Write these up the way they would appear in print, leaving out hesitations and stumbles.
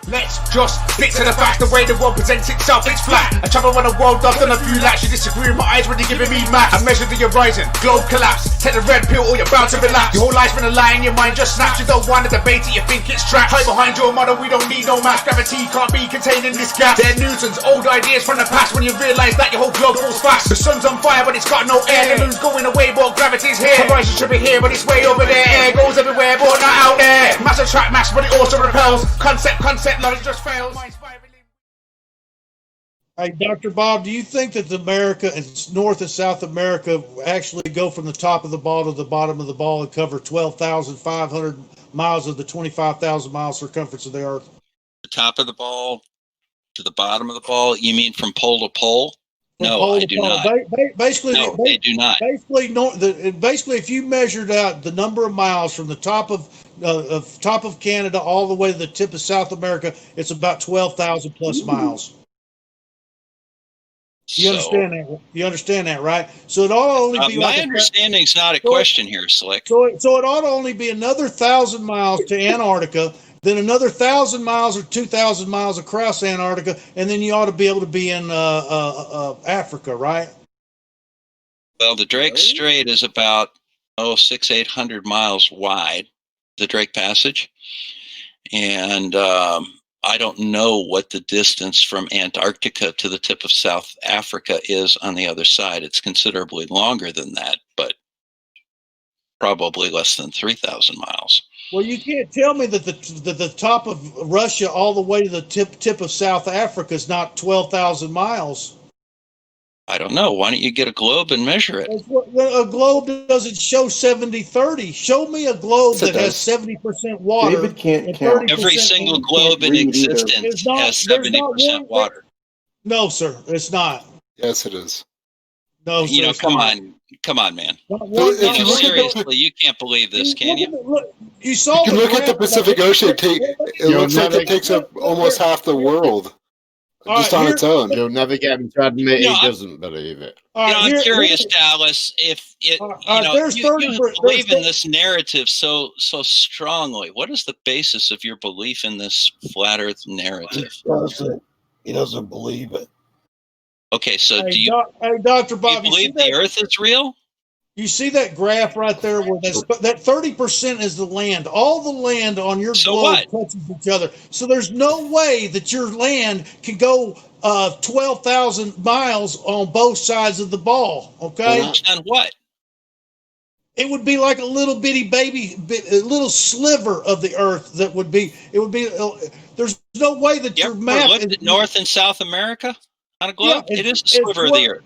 Let's just stick to the facts. The way the world presents itself, it's flat. I travel around the world, I've done a few laps. You disagree with my eyes when you're giving me maps. I measure the horizon, globe collapse. Take the red pill or you're bound to relapse. Your whole life's been a lie and your mind just snaps. You don't want to debate it, you think it's trapped. Hide behind your model, we don't need no mass. Gravity can't be contained in this gap. They're Newton's old ideas from the past. When you realise that your whole globe falls fast. The sun's on fire but it's got no air. The moon's going away but gravity's here. Horizon should be here but it's way over there. Air goes everywhere but not out there. Mass attract mass but it also repels. Concept, knowledge just fails. Hey, Dr. Bob, do you think that America and North and South America actually go from the top of the ball to the bottom of the ball and cover 12,500 miles of the 25,000 mile circumference of the Earth? The top of the ball to the bottom of the ball? You mean from pole to pole? No, pole I do not. Basically, no, they do not. Basically, if you measured out the number of miles from the top of Canada all the way to the tip of South America, it's about 12,000 plus miles. You understand that, right? So it ought to only be my understanding is not a question here, Slick. So it ought to only be another 1,000 miles to Antarctica, then another 1,000 miles or 2,000 miles across Antarctica, and then you ought to be able to be in Africa, right? Well, the Drake Strait is about 600-800 miles wide, the Drake Passage, and I don't know what the distance from Antarctica to the tip of South Africa is on the other side. It's considerably longer than that, but probably less than 3,000 miles. Well, you can't tell me that the top of Russia all the way to the tip of South Africa is not 12,000 miles. I don't know. Why don't you get a globe and measure it? A globe doesn't show 70-30. Show me a globe that has 70% water. David can't count. Every single globe in existence has 70% water. No, sir, it's not. Yes, it is. No, sir, come on, man. Seriously, you can't believe this, can you? Look, you can look at the Pacific Ocean. It looks like it takes up almost half the world. Just on its own. Joe Navigational tried to admit he doesn't believe it. I'm curious, Dallas, if it, you believe in this narrative so strongly. What is the basis of your belief in this flat Earth narrative? He doesn't believe it. Okay, so do you Dr. Bob, believe the Earth is real? You see that graph right there where that 30% is the land. All the land on your globe touches each other. So there's no way that your land can go 12,000 miles on both sides of the ball. Okay? On what? It would be like a little bitty a little sliver of the Earth that would be. It would be. There's no way that your map. Looked at North and South America on a globe. It is a sliver of the Earth.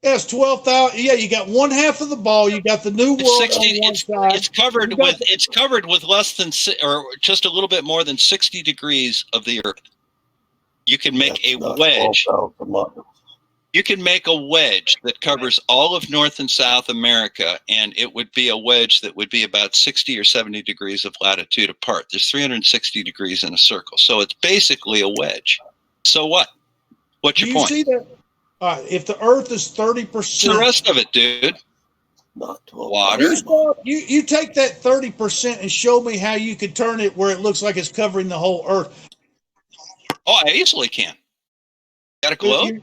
Yes, 12,000. Yeah, you got one half of the ball. You got the new world on one side. It's covered with less than or just a little bit more than 60 degrees of the Earth. You can make a wedge. You can make a wedge that covers all of North and South America, and it would be a wedge that would be about 60 or 70 degrees of latitude apart. There's 360 degrees in a circle, so it's basically a wedge. So what? What's your point? You see that? If the Earth is 30%, the rest of it, dude. Water. You take that 30% and show me how you could turn it where it looks like it's covering the whole Earth. Oh, I easily can. Got a globe?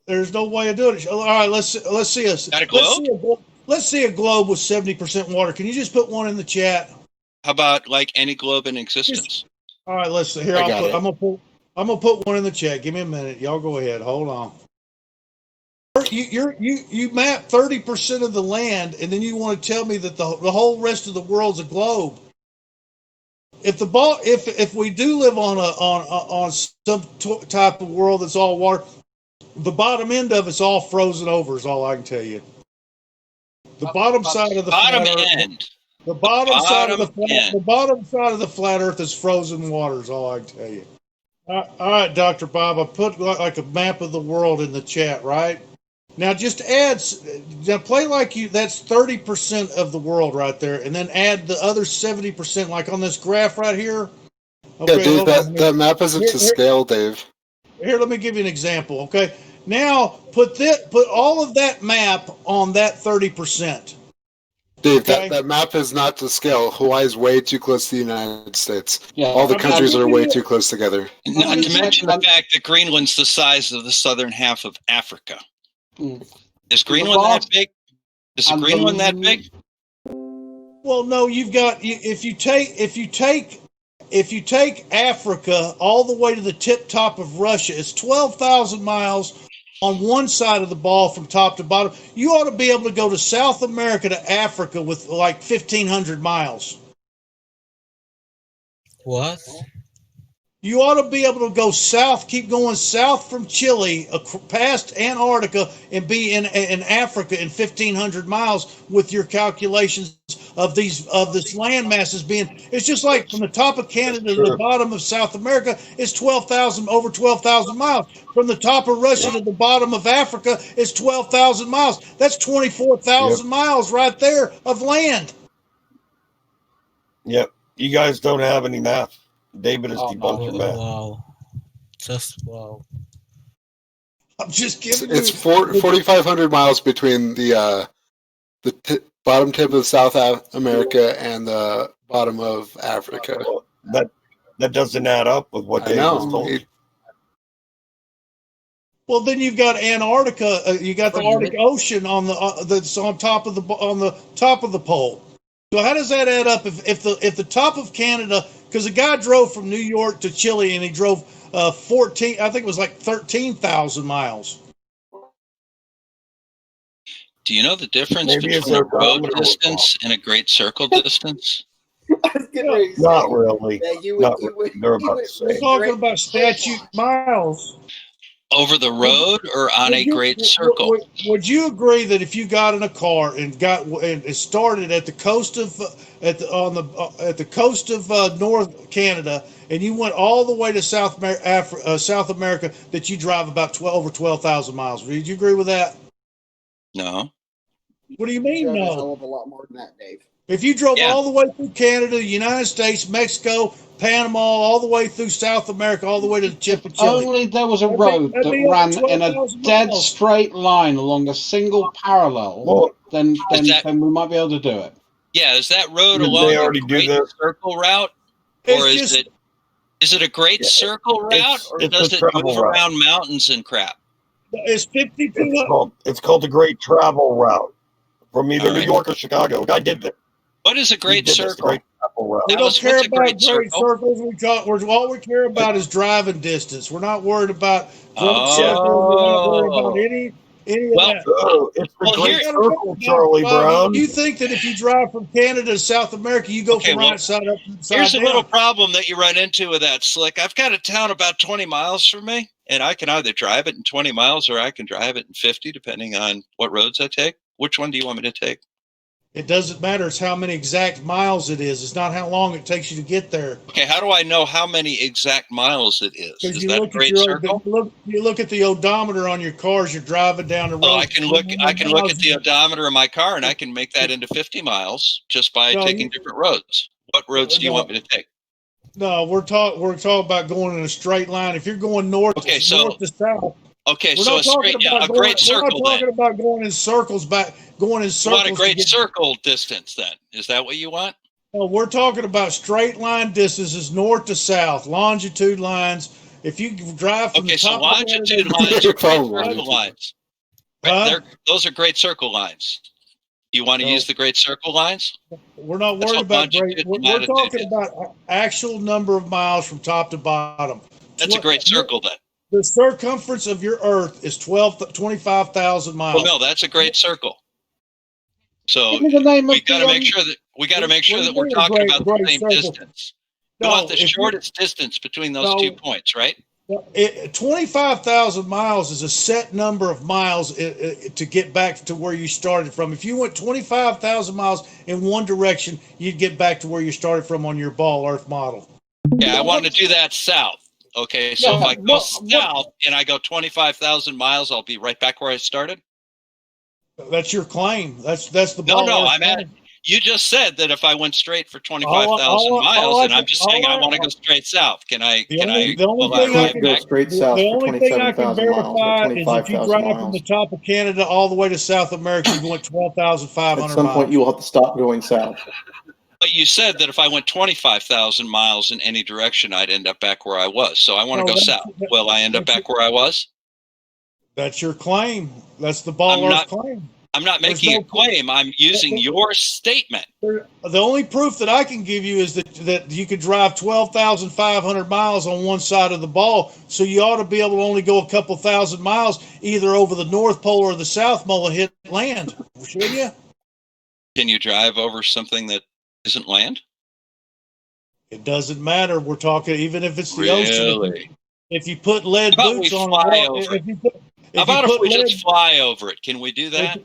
There's no way of doing it. All right, let's see us. Got a globe? Let's see a globe with 70% water. Can you just put one in the chat? How about like any globe in existence? All right, let's see. Here, I'm gonna put one in the chat. Give me a minute. Y'all go ahead. Hold on. You map 30% of the land, and then you want to tell me that the whole rest of the world's a globe. If we do live on some type of world that's all water, the bottom end of it's all frozen over. Is all I can tell you. The bottom side of the bottom flat end. Earth, the bottom side of the flat Earth is frozen water. Is all I can tell you. All right, Dr. Bob, I put like a map of the world in the chat, right? Now just play like that's 30% of the world right there, and then add the other 70%, like on this graph right here. Okay, yeah, Dave, that map isn't to scale, Dave. Here, let me give you an example, okay? Now, put all of that map on that 30%. Dave, Okay. that map is not to scale. Hawaii is way too close to the United States. Yeah. All the I'm countries not- are way too close together. Not to mention the fact that Greenland's the size of the southern half of Africa. Mm. Is Greenland that last- big? Is and Greenland the- that big? Well, no, you've got if you take Africa all the way to the tip top of Russia, it's 12,000 miles on one side of the ball from top to bottom. You ought to be able to go to South America to Africa with like 1,500 miles. What? You ought to be able to go south, keep going south from Chile, past Antarctica, and be in Africa in 1,500 miles with your calculations of this land masses being. It's just like from the top of Canada to the bottom of South America, it's over 12,000 miles. From the top of Russia to the bottom of Africa, it's 12,000 miles. That's 24,000 miles right there of land. Yep. You guys don't have any math. David has debunked your math. Wow. Just wow. I'm just giving It's you. 4,500 miles between the bottom tip of South America and the bottom of Africa. That doesn't add up with what I David has know. told you. Well, then you've got Antarctica. You got the Arctic Ocean on that's on top of the pole. So how does that add up? If the top of Canada, because a guy drove from New York to Chile and he drove 14, I think it was like 13,000 miles. Do you know the difference Maybe it's between a a road barometer distance and a great circle distance? Not really. Not really. They're about the We're same. talking about statute miles. Over the road or on a great circle? Would you agree that if you got in a car and it started at the coast of North Canada and you went all the way to South America, that you drive about over 12,000 miles? Would you agree with that? No. What do you mean, Drive a no? hell of a lot more than that, Dave. If you drove Yeah. all the way through Canada, the United States, Mexico, Panama, all the way through South America, all the way to the tip of Chile. Only there was a That'd be- road that'd that be over ran in a 12,000 dead miles. straight line along a single parallel, Well, then that- we might be able to do it. Yeah, is that road Did along they a already do great this? circle route? It's Or just- is it a great circle route, or it's does a it travel move route. around mountains and crap? It's 5,200. It's called the Great Travel Route from either All New right. York or Chicago. I did that. What is a He great did this, the circle? Great Travel Route. We don't Alice, care what's a about great great circle? circles. All we care about is driving distance. We're not worried about great Oh. circles. We're not worried about any of Well, that. Oh, it's the Well, Great here- Circle, Charlie Brown. You think that if you drive from Canada to South America, you go Okay, from well, right side up to side Here's a down? little problem that you run into with that, Slick. I've got a town about 20 miles from me, and I can either drive it in 20 miles or I can drive it in 50, depending on what roads I take. Which one do you want me to take? It doesn't matter. It's how many exact miles it is. It's not how long it takes you to get there. Okay, how do I know how many exact miles it is? Because Is you that a look at great your circle? you look at the odometer on your car as you're driving down the road. Oh, I can look at the odometer of my car, and I can make that into 50 miles just by No, taking different roads. What roads do you No. want me to take? No, we're talking about going in a straight line. If you're going north Okay, to so- south, Okay, we're so not a talking straight, yeah, about a going, great circle We're not then. talking about going in circles going in You circles. want a great to get- circle distance then? Is that what you want? No, we're talking about straight line distances north to south, longitude lines. If you drive from Okay, the so top longitude of lines are Your great phone circle longitude. lines. Huh? Those are great circle lines. You want to No. use the great circle lines? We're not That's worried what about great. longitude and We're latitude talking is. about actual number of miles from top to bottom. That's a great circle then. The circumference of your Earth is 25,000 miles. Well, no, that's a great circle. So Give me the name we of got the, to make sure that what do you we're mean a talking about the great same circle? distance. We No, want the if you- shortest distance between those No. 2 points, right? 25,000 miles is a set number of miles to get back to where you started from. If you went 25,000 miles in one direction, you'd get back to where you started from on your ball Earth model. Yeah, I want to do that south. Okay, so Yeah, if I go what- south and I go 25,000 miles, I'll be right back where I started. That's your claim. That's the No, ball no, Earth I'm at model. You just said that if I went straight for 25,000 miles, and I'm just saying I want to go straight south. Can I? The only thing I can go straight south the for only thing I can 27,000 miles or verify is if you 25,000 drive from the miles. top of Canada all the way to South America, you went 12,500 At some point, miles. you will have to stop going south. But you said that if I went 25,000 miles in any direction, I'd end up back where I was. So I want to go south. Will I end up back where I was? That's your claim. That's the Ball Earth claim. I'm not making a claim. I'm using your statement. The only proof that I can give you is that you could drive 12,500 miles on one side of the ball. So you ought to be able to only go a couple thousand miles either over the North Pole or the South Pole and hit land. Shouldn't you? Can you drive over something that isn't land? It doesn't matter. We're talking even if it's the ocean. If you put lead boots on how about if we just fly over it? Can we do that?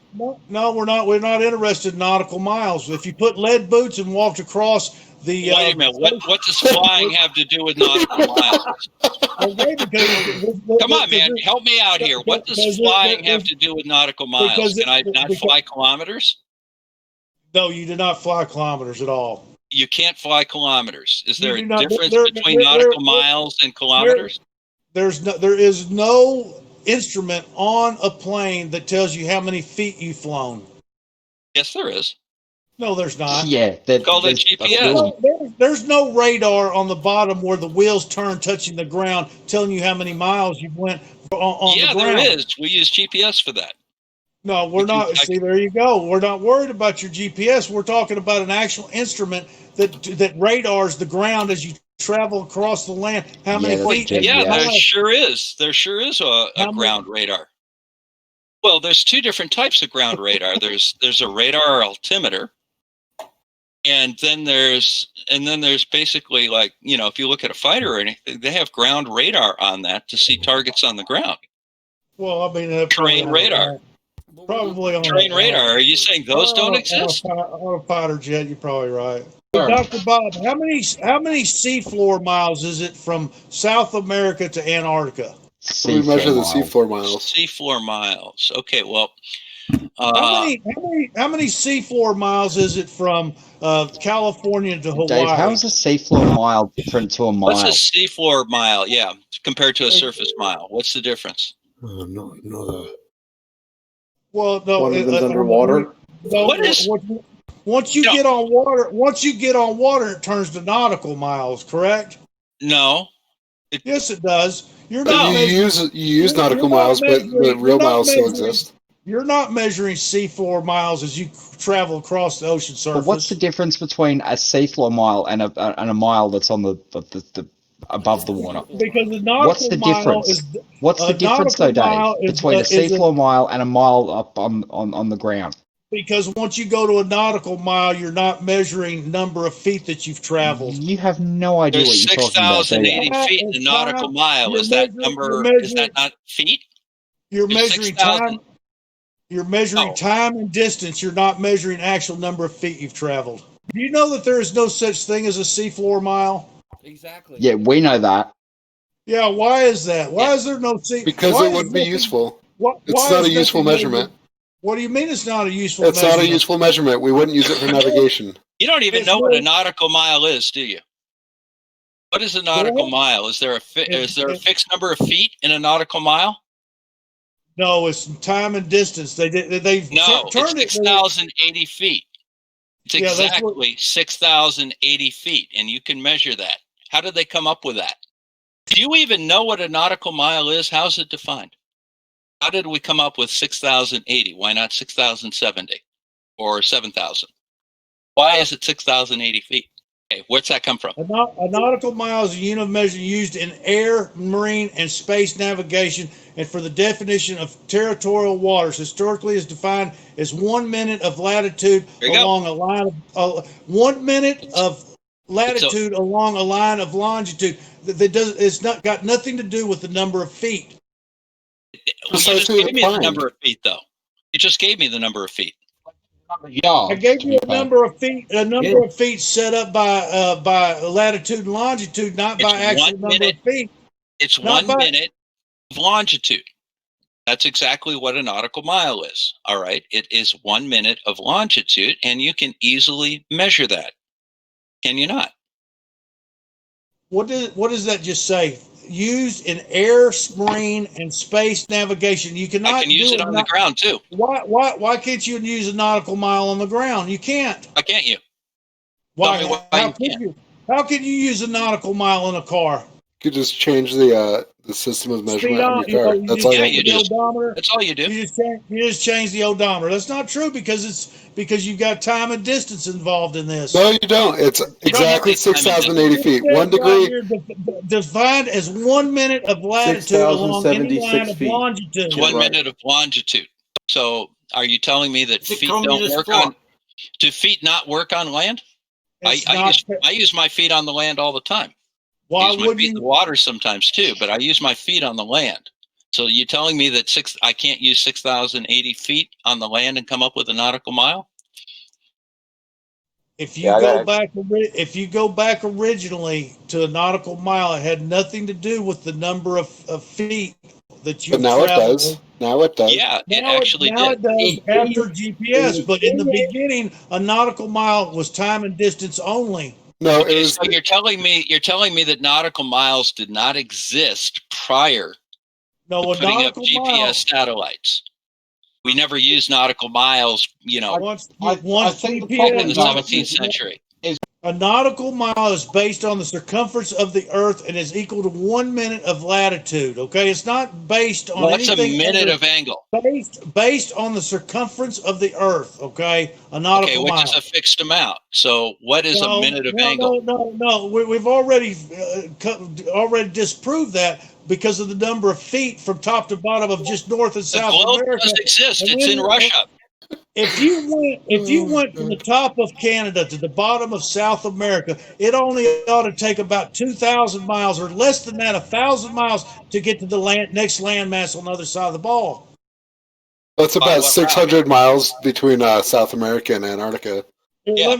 No, we're not. We're not interested in nautical miles. If you put lead boots and walked across the. Wait a minute. What does flying have to do with nautical miles? Come on, man. Help me out here. What does flying have to do with nautical miles? Can I not fly kilometers? No, you do not fly kilometers at all. You can't fly kilometers. Is there a difference between nautical miles and kilometers? There is no instrument on a plane that tells you how many feet you've flown. Yes, there is. No, there's not. Yeah, called a GPS. There's no radar on the bottom where the wheels turn touching the ground telling you how many miles you went on the ground. Yeah, there is. We use GPS for that. No, we're not. See, there you go. We're not worried about your GPS. We're talking about an actual instrument that radars the ground as you travel across the land. How many feet? Yeah, there sure is. There sure is a ground radar. Well, there's two different types of ground radar. There's a radar altimeter, and then there's basically, like, you know, if you look at a fighter or anything, they have ground radar on that to see targets on the ground. Well, I mean, terrain radar. Probably on terrain radar. Are you saying those don't exist? On a fighter jet, you're probably right. But Dr. Bob, how many seafloor miles is it from South America to Antarctica? We measure the seafloor miles. Seafloor miles. Okay, well, how many seafloor miles is it from California to Hawaii? Dave, how is a seafloor mile different to a mile? What's a seafloor mile? Yeah, compared to a surface mile. What's the difference? No. Well, no. One of them's underwater. No, what is? Once you get on water, it turns to nautical miles. Correct? No. Yes, it does. You're not. You use nautical miles, but the real miles still exist. You're not measuring seafloor miles as you travel across the ocean surface. But what's the difference between a seafloor mile and a mile that's on the above the water? Because the nautical what's the difference? What's the difference, though, Dave, between a seafloor mile and a mile up on the ground? Because once you go to a nautical mile, you're not measuring number of feet that you've traveled. You have no idea what you're talking about. 6,080 feet in a nautical mile. Is that number? Is that not feet? You're measuring time. You're measuring time and distance. You're not measuring actual number of feet you've traveled. Do you know that there is no such thing as a seafloor mile? Exactly. Yeah, we know that. Yeah, why is that? Why is there no sea? Because it wouldn't be useful. It's not a useful measurement. What do you mean it's not a useful measurement? It's not a useful measurement. We wouldn't use it for navigation. You don't even know what a nautical mile is, do you? What is a nautical mile? Is there a fixed number of feet in a nautical mile? No, it's time and distance. They've turned it 6,080 feet. It's exactly 6,080 feet, and you can measure that. How did they come up with that? Do you even know what a nautical mile is? How's it defined? How did we come up with 6,080? Why not 6,070 or 7,000? Why is it 6,080 feet? Okay, where's that come from? A nautical mile is a unit of measure used in air, marine, and space navigation, and for the definition of territorial waters. Historically, is defined as 1 minute of latitude along a line of 1 minute of latitude along a line of longitude. It's not got nothing to do with the number of feet. You just gave me the number of feet, though. You just gave me the number of feet. Yeah, I gave you a number of feet. A number of feet set up by latitude and longitude, not by actual number of feet. It's 1 minute of longitude. That's exactly what a nautical mile is. All right. It is 1 minute of longitude, and you can easily measure that. Can you not? What does that just say? Used in air, marine, and space navigation. You cannot. I can use it on the ground too. Why can't you use a nautical mile on the ground? You can't. Why can't you? Why? Tell me why How you could can't. you? How can you use a nautical mile in a car? You could just change the system of measurement on your car. That's all you do. Odometer. That's all you do. You just change the odometer. That's not true because you've got time and distance involved in this. No, you don't. It's exactly 6,080 feet. 1 degree. Defined as 1 minute of latitude along any line of feet. longitude. It's 1 minute of longitude. So are you telling me that feet don't work on? Do feet not work on land? I use my feet on the land all the time. Why I use my would feet you? in the water sometimes too, but I use my feet on the land. So you're telling me that I can't use 6,080 feet on the land and come up with a nautical mile? If you go back originally to a nautical mile, it had nothing to do with the number of feet that you. But now it does. Now it does. Yeah, it actually did. It does after GPS, but in the beginning, a nautical mile was time and distance only. No, okay, so you're telling me that nautical miles did not exist prior to putting up GPS satellites. We never used nautical miles, Once I think the back in the problem 17th century. A nautical mile is based on the circumference of the Earth and is equal to 1 minute of latitude. Okay, it's not based on What's anything. A minute of angle? Based on the circumference of the Earth. Okay, a nautical mile. Which is a fixed amount. So, what is a minute of angle? No. We've already disproved that because of the number of feet from top to bottom of just North and South America. The globe does exist. It's in Russia. If you went from the top of Canada to the bottom of South America, it only ought to take about 2,000 miles or less than that, 1,000 miles to get to the next landmass on the other side of the ball. That's about 600 miles between South America and Antarctica. Yeah.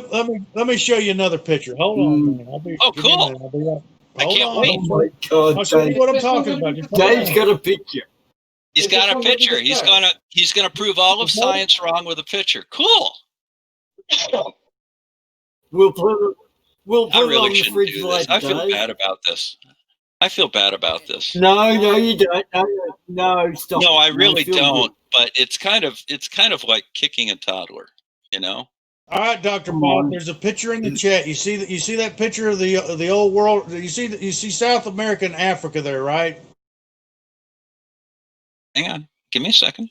Let me show you another picture. Hold on, man. Cool. I can't wait. Oh my God! I'll show you what I'm talking about. Dave's got a picture. He's got a picture. He's gonna prove all of science wrong with a picture. Cool. We'll put it really on the fridge later. I feel bad about this. No, you don't. No, stop. No, I really don't. But it's kind of like kicking a toddler, All right, Dr. Bob. There's a picture in the chat. You see that picture of the old world. You see South America and Africa there, right? Hang on. Give me a second.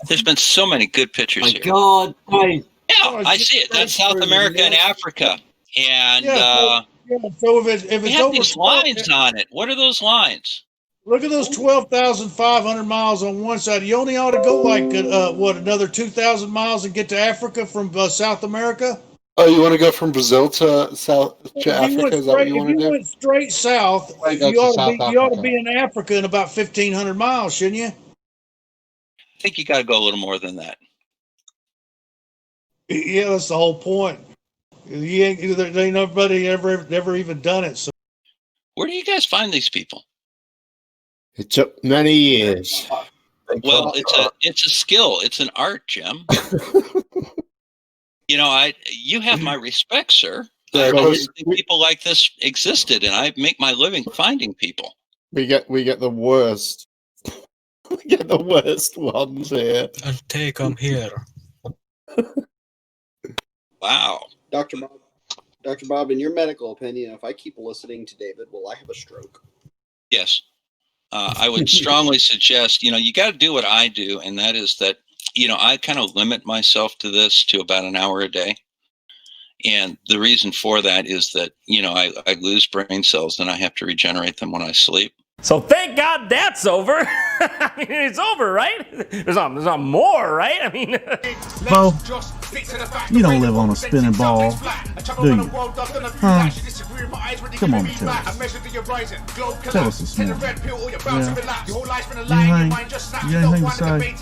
There's been so many good pictures here. God, Dave. Yeah, I see it. That's South America and Africa. And so if it's have over these lines on it. What are those lines? Look at those 12,500 miles on one side. You only ought to go like another 2,000 miles and get to Africa from South America. Oh, you want to go from Brazil to Africa? Is that what you want to do? If you went straight south, you ought to be in Africa in about 1,500 miles, shouldn't you? I think you got to go a little more than that. Yeah, that's the whole point. There ain't nobody ever even done it. So, where do you guys find these people? It took many years. Well, it's a skill. It's an art, Jim. You have my respect, sir. I didn't think people like this existed, and I make my living finding people. We get the worst. We get the worst ones here. And take them here. Wow. Dr. Bob, in your medical opinion, if I keep listening to David, will I have a stroke? Yes. I would strongly suggest, you got to do what I do, and that is that, I kind of limit myself to this to about an hour a day. And the reason for that is that, I lose brain cells and I have to regenerate them when I sleep. So thank God that's over. I mean, it's over, right? There's not more, right? I mean, Bo, you don't live on a spinning ball, do you? Huh? Come on, tell us this morning. Yeah. You ain't to say?